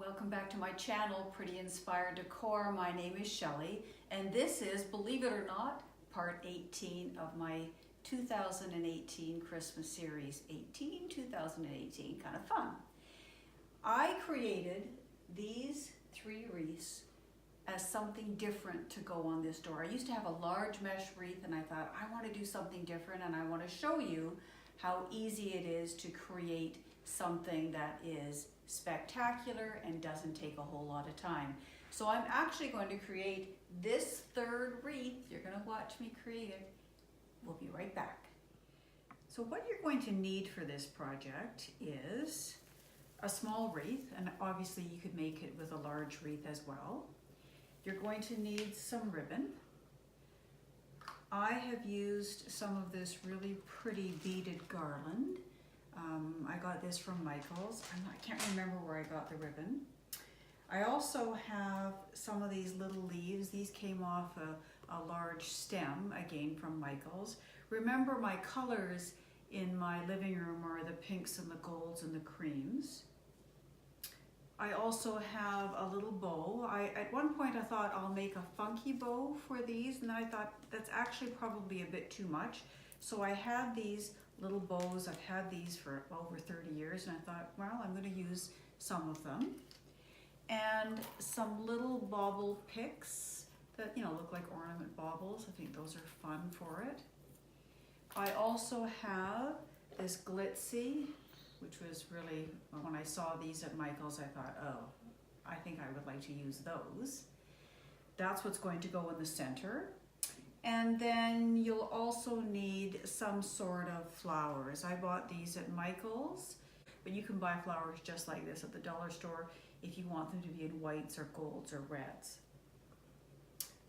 Welcome back to my channel, Pretty Inspired Decor. My name is Shelley, and this is, believe it or not, part 18 of my 2018 Christmas series. 2018, kind of fun. I created these 3 wreaths as something different to go on this door. I used to have a large mesh wreath, and I thought, I want to do something different, and I want to show you how easy it is to create something that is spectacular and doesn't take a whole lot of time. So I'm actually going to create this 3rd wreath. You're going to watch me create it. We'll be right back. So what you're going to need for this project is a small wreath, and obviously you could make it with a large wreath as well. You're going to need some ribbon. I have used some of this really pretty beaded garland. I got this from Michael's. I can't remember where I got the ribbon. I also have some of these little leaves. These came off a large stem, again from Michael's. Remember, my colors in my living room are the pinks and the golds and the creams. I also have a little bow. At one point I thought I'll make a funky bow for these, and then I thought that's actually probably a bit too much. So I had these little bows. I've had these for over 30 years, and I thought, well, I'm going to use some of them. And some little bauble picks that, you know, look like ornament baubles. I think those are fun for it. I also have this glitzy, which was really, when I saw these at Michael's, I thought, oh, I think I would like to use those. That's what's going to go in the center. And then you'll also need some sort of flowers. I bought these at Michael's, but you can buy flowers just like this at the dollar store if you want them to be in whites or golds or reds.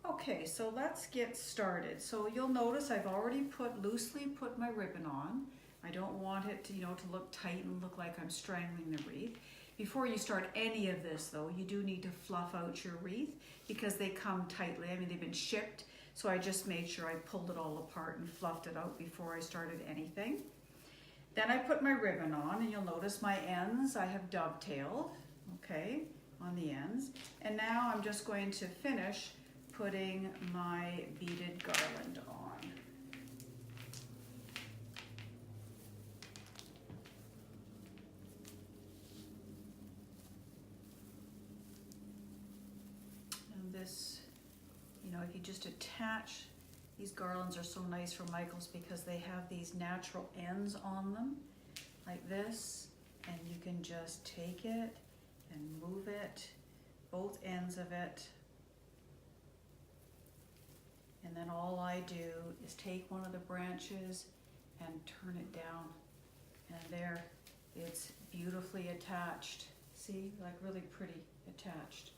Okay, so let's get started. So you'll notice I've already loosely put my ribbon on. I don't want it to, to look tight and look like I'm strangling the wreath. Before you start any of this though, you do need to fluff out your wreath because they come tightly. I mean, they've been shipped. So I just made sure I pulled it all apart and fluffed it out before I started anything. Then I put my ribbon on, and you'll notice my ends I have dovetailed, okay, on the ends. And now I'm just going to finish putting my beaded garland on. And this, if you just attach, these garlands are so nice from Michael's because they have these natural ends on them, like this, and you can just take it and move it, both ends of it, and then all I do is take one of the branches and turn it down, and there, it's beautifully attached. See, like really pretty attached.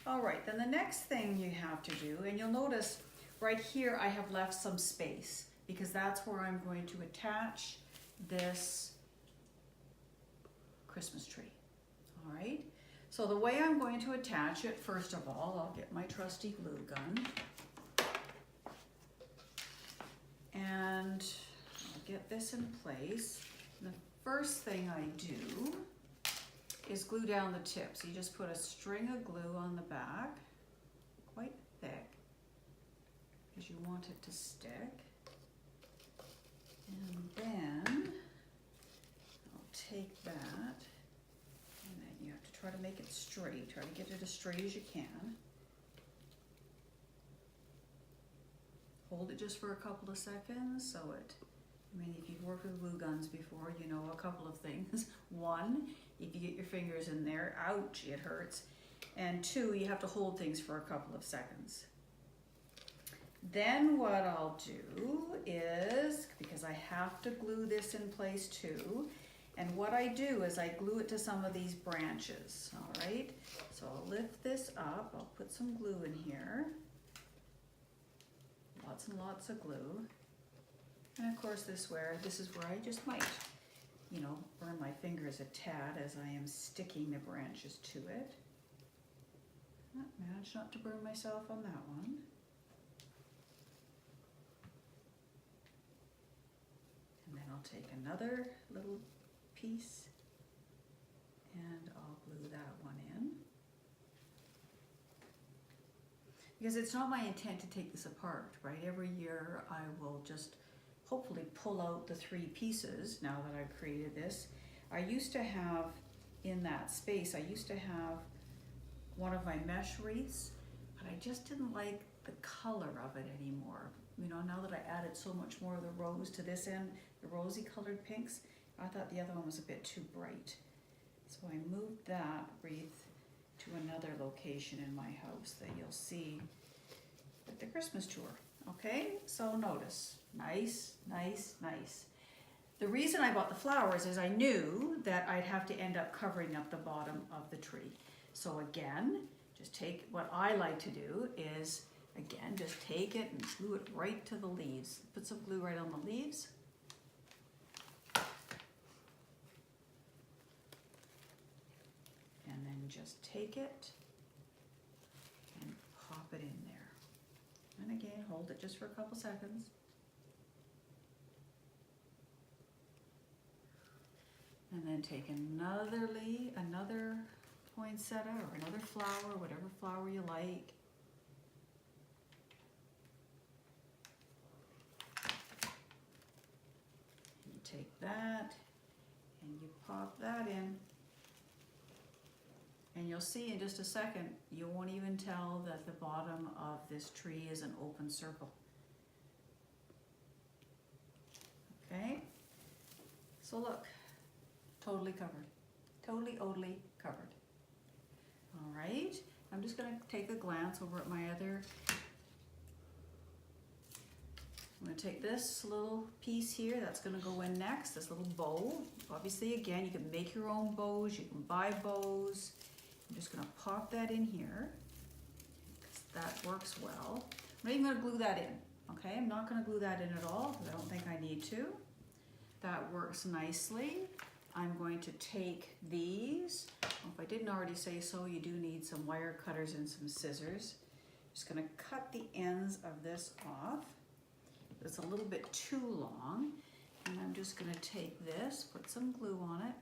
All right, then the next thing you have to do, and you'll notice right here I have left some space because that's where I'm going to attach this Christmas tree. All right, so the way I'm going to attach it, first of all, I'll get my trusty glue gun and I'll get this in place. And the first thing I do is glue down the tips. You just put a string of glue on the back, quite thick, because you want it to stick. And then I'll take that, and then you have to try to make it straight. Try to get it as straight as you can. Hold it just for a couple of seconds so it, if you've worked with glue guns before, you know a couple of things. 1, if you get your fingers in there, ouch, it hurts. And 2, you have to hold things for a couple of seconds. Then what I'll do is, because I have to glue this in place too, and what I do is I glue it to some of these branches, all right? So I'll lift this up, I'll put some glue in here. Lots and lots of glue. And of course this is where I just might, burn my fingers a tad as I am sticking the branches to it. Managed not to burn myself on that one. And then I'll take another little piece and I'll glue that one in. Because it's not my intent to take this apart, right? Every year I will just hopefully pull out the 3 pieces now that I've created this. I used to have, in that space, I used to have one of my mesh wreaths, but I just didn't like the color of it anymore. You know, now that I added so much more of the rose to this end, the rosy colored pinks, I thought the other one was a bit too bright. So I moved that wreath to another location in my house that you'll see at the Christmas tour. Okay, so notice, nice, nice, nice. The reason I bought the flowers is I knew that I'd have to end up covering up the bottom of the tree. So again, just take, what I like to do is, again, just take it and glue it right to the leaves. Put some glue right on the leaves. And then just take it and pop it in there. And again, hold it just for a couple seconds. And then take another leaf, another poinsettia or another flower, whatever flower you like. You take that and you pop that in. And you'll see in just a second, you won't even tell that the bottom of this tree is an open circle. Okay? So look, totally covered. Totally covered. All right, I'm just gonna take a glance over at my other. I'm gonna take this little piece here, that's gonna go in next, this little bow. Obviously, again, you can make your own bows, you can buy bows. I'm just gonna pop that in here, because that works well. I'm not even gonna glue that in, okay? I'm not gonna glue that in at all, because I don't think I need to. That works nicely. I'm going to take these. If I didn't already say so, you do need some wire cutters and some scissors. Just gonna cut the ends of this off. It's a little bit too long. And I'm just gonna take this, put some glue on it.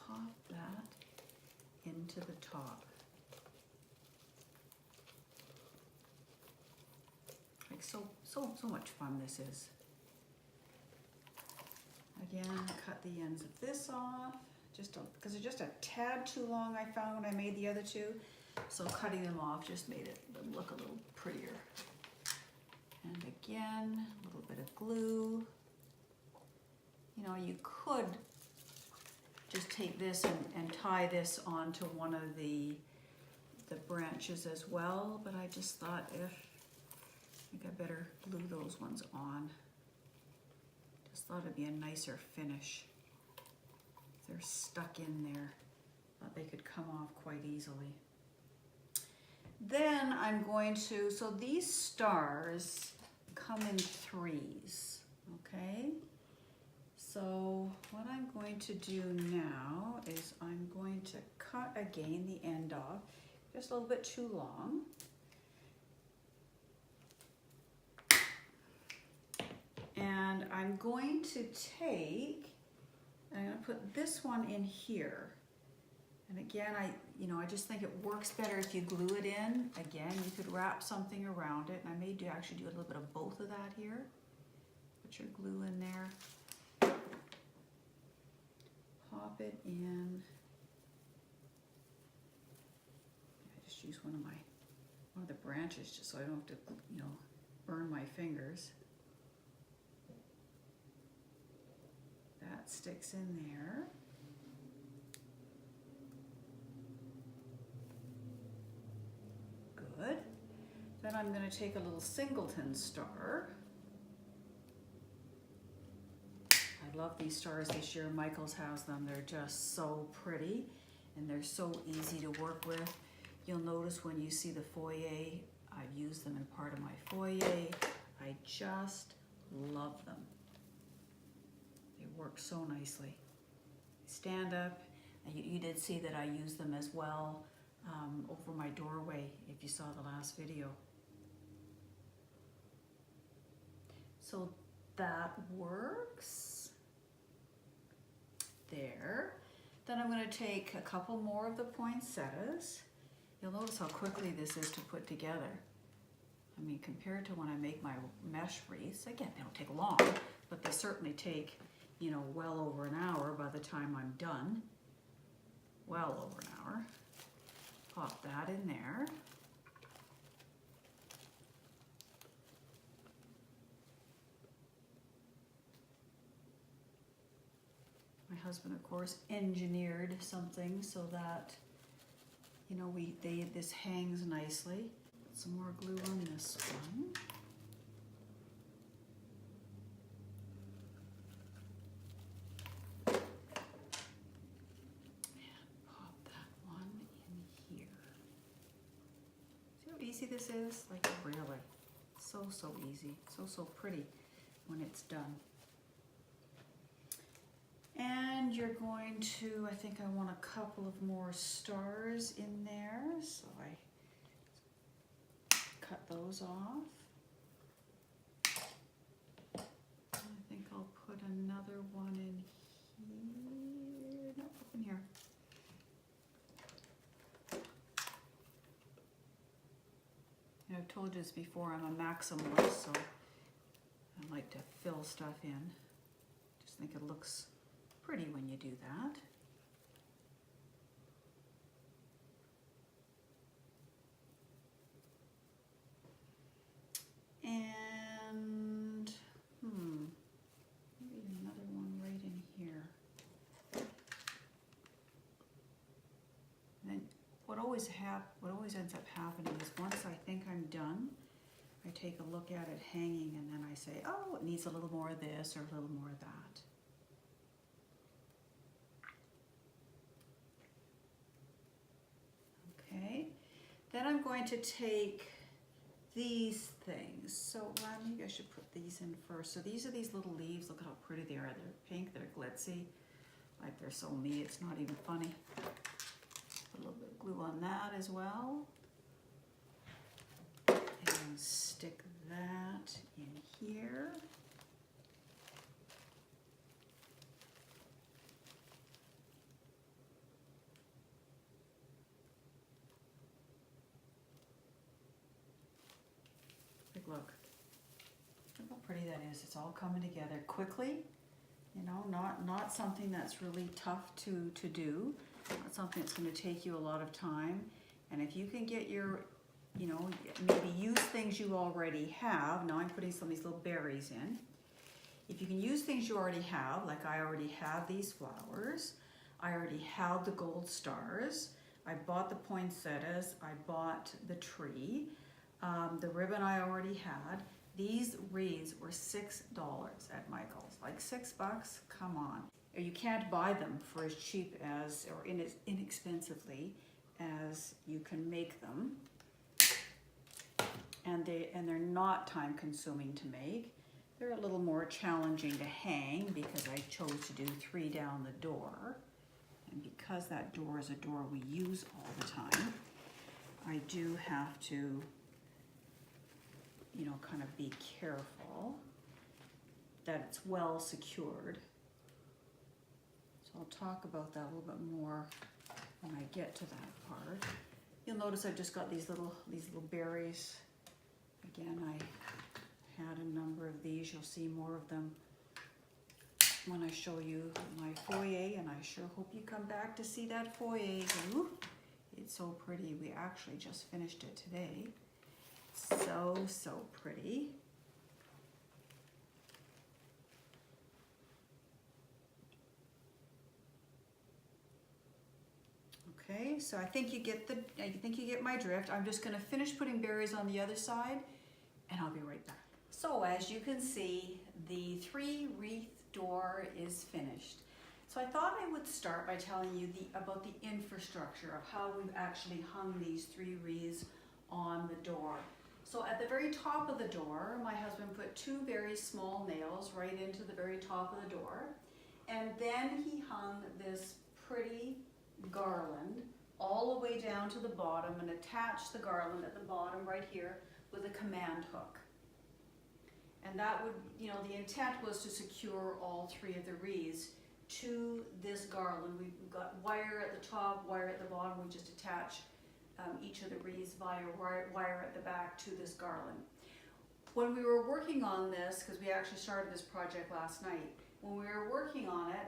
Pop that into the top. Like so much fun this is. Again, cut the ends of this off, because they're just a tad too long I found when I made the other 2. So cutting them off just made it look a little prettier. And again, a little bit of glue. You know, you could just take this and tie this onto one of the branches as well, but I just thought, I think I better glue those ones on. Just thought it'd be a nicer finish. If they're stuck in there, thought they could come off quite easily. Then I'm going to, so these stars come in 3s, okay? So what I'm going to do now is I'm going to cut again the end off, just a little bit too long. And I'm going to take, I'm going to put this one in here. And again, I just think it works better if you glue it in. Again, you could wrap something around it. And I may actually do a little bit of both of that here. Put your glue in there. Pop it in. I just use one of the branches just so I don't have to, burn my fingers. That sticks in there. Good. Then I'm going to take a little singleton star. I love these stars this year. Michael's has them. They're just so pretty and they're so easy to work with. You'll notice when you see the foyer, I've used them in part of my foyer. I just love them. They work so nicely. Stand up. You did see that I used them as well over my doorway if you saw the last video. So that works. There. Then I'm going to take a couple more of the poinsettias. You'll notice how quickly this is to put together. I mean, compared to when I make my mesh wreaths, again, they don't take long, but they certainly take, you know, well over an hour by the time I'm done. Well over an hour. Pop that in there. My husband, of course, engineered something so that, you know, this hangs nicely. Put some more glue on this one. And pop that one in here. See how easy this is? Like, really, so easy, so pretty when it's done. And you're going to, I think I want a couple of more stars in there, so I cut those off. I think I'll put another one in here, no, up in here. And I've told you this before, I'm a maximalist, so I like to fill stuff in. Just think it looks pretty when you do that. And maybe another one right in here. And then what always ends up happening is once I think I'm done, I take a look at it hanging and then I say, oh, it needs a little more of this or a little more of that. Okay, then I'm going to take these things. So maybe I should put these in first. So these are these little leaves. Look at how pretty they are. They're pink, they're glitzy. Like they're so me, it's not even funny. Put a little bit of glue on that as well. And stick that in here. Look how pretty that is. It's all coming together quickly, you know, not something that's really tough to do, not something that's going to take you a lot of time. And if you can get your, you know, maybe use things you already have. Now I'm putting some of these little berries in. If you can use things you already have, like I already have these flowers, I already have the gold stars, I bought the poinsettias, I bought the tree, the ribbon I already had. These wreaths were $6 at Michael's. Like $6, come on. You can't buy them for as cheap as, or as inexpensively as you can make them. And they're not time consuming to make. They're a little more challenging to hang because I chose to do 3 down the door. And because that door is a door we use all the time, I do have to, you know, kind of be careful that it's well secured. So I'll talk about that a little bit more when I get to that part. You'll notice I've just got these little berries. Again, I had a number of these. You'll see more of them when I show you my foyer, and I sure hope you come back to see that foyer. Ooh, it's so pretty. We actually just finished it today. So pretty. Okay, so I think you get my drift. I'm just going to finish putting berries on the other side, and I'll be right back. So as you can see, the 3 wreath door is finished. So I thought I would start by telling you about the infrastructure of how we've actually hung these 3 wreaths on the door. So at the very top of the door, my husband put 2 very small nails right into the very top of the door. And then he hung this pretty garland all the way down to the bottom and attached the garland at the bottom right here with a command hook. And that would, you know, the intent was to secure all 3 of the wreaths to this garland. We've got wire at the top, wire at the bottom. We just attach each of the wreaths via wire at the back to this garland. When we were working on this, because we actually started this project last night, when we were working on it,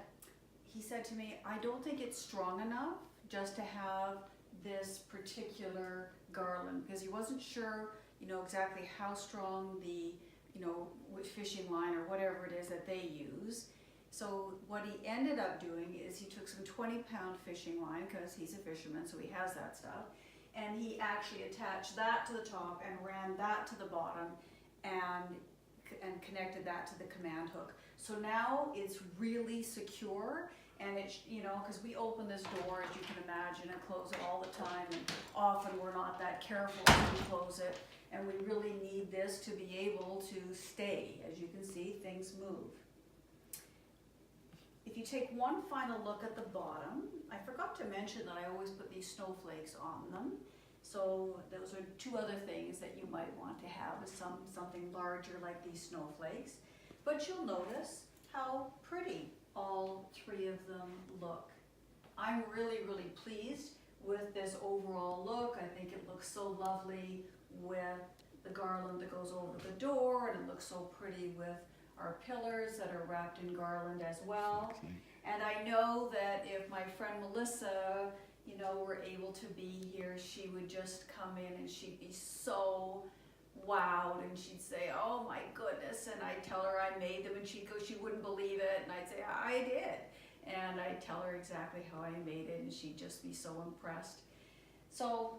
he said to me, I don't think it's strong enough just to have this particular garland, because he wasn't sure, you know, exactly how strong the, you know, fishing line or whatever it is that they use. So what he ended up doing is he took some 20-pound fishing line, because he's a fisherman, so he has that stuff, and he actually attached that to the top and ran that to the bottom and connected that to the command hook. So now it's really secure, and it's, you know, because we open this door, as you can imagine, and close it all the time, and often we're not that careful when we close it, and we really need this to be able to stay. As you can see, things move. If you take one final look at the bottom, I forgot to mention that I always put these snowflakes on them. So those are 2 other things that you might want to have, is something larger like these snowflakes. But you'll notice how pretty all 3 of them look. I'm really, really pleased with this overall look. I think it looks so lovely with the garland that goes over the door, and it looks so pretty with our pillars that are wrapped in garland as well. And I know that if my friend Melissa, you know, were able to be here, she would just come in and she'd be so wowed, and she'd say, oh my goodness, and I'd tell her I made them, and she'd go, she wouldn't believe it, and I'd say, I did. And I'd tell her exactly how I made it, and she'd just be so impressed. So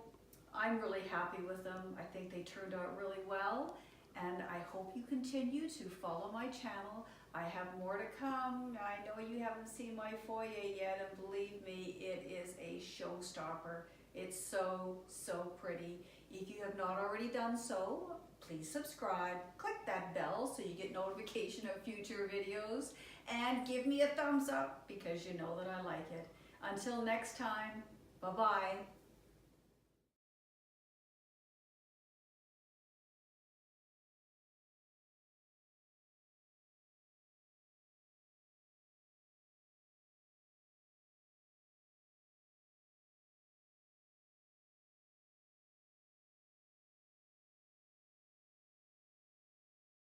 I'm really happy with them. I think they turned out really well, and I hope you continue to follow my channel. I have more to come. I know you haven't seen my foyer yet, and believe me, it is a showstopper. It's so, so pretty. If you have not already done so, please subscribe, click that bell so you get notification of future videos, and give me a thumbs up because you know that I like it. Until next time, bye-bye.